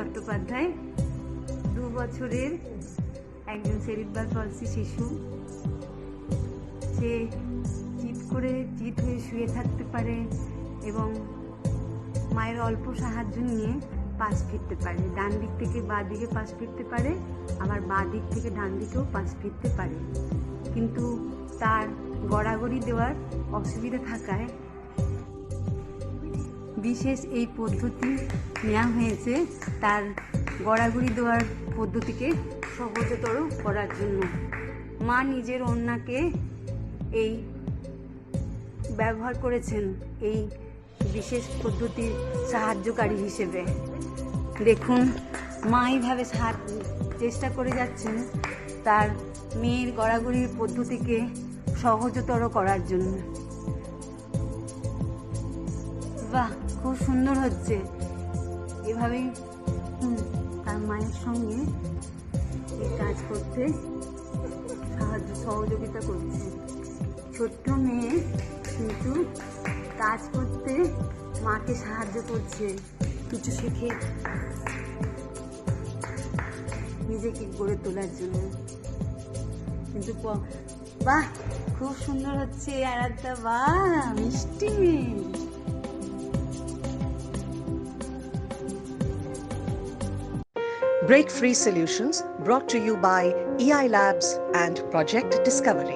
চট্টোপাধ্যায় 2 বছরের একজন সেরিব্রাল পলসি শিশু। সে চিত হয়ে শুয়ে থাকতে পারে এবং মায়ের অল্প সাহায্য নিয়ে পাশ ফিরতে পারে। ডান দিক থেকে বাঁ দিকে পাশ ফিরতে পারে, আবার বাঁ দিক থেকে ডান দিকেও পাশ ফিরতে পারে। কিন্তু তার গড়াগড়ি দেওয়ার অসুবিধা থাকায় বিশেষ এই পদ্ধতি নেওয়া হয়েছে তার গড়াগড়ি দেওয়ার পদ্ধতিকে সহজতর করার জন্য। মা নিজের ওড়নাকে এই ব্যবহার করেছেন এই বিশেষ পদ্ধতির সাহায্যকারী হিসেবে। দেখুন, মা এইভাবে চেষ্টা করে যাচ্ছেন তার মেয়ের গড়াগড়ির পদ্ধতিকে সহজতর করার জন্য। বাহ, খুব সুন্দর হচ্ছে। এভাবেই তার মায়ের সঙ্গে এই কাজ করতে সহযোগিতা করছে। ছোট্ট মেয়ে কিন্তু কাজ করতে মাকে সাহায্য করছে, কিছু শিখে নিজেকে গড়ে তোলার জন্য। কিন্তু বাহ, খুব সুন্দর হচ্ছে আরাধ্যা। বাহ, মিষ্টি মেয়ে। Break Free Solutions brought to you by EI Labs and Project Discovery.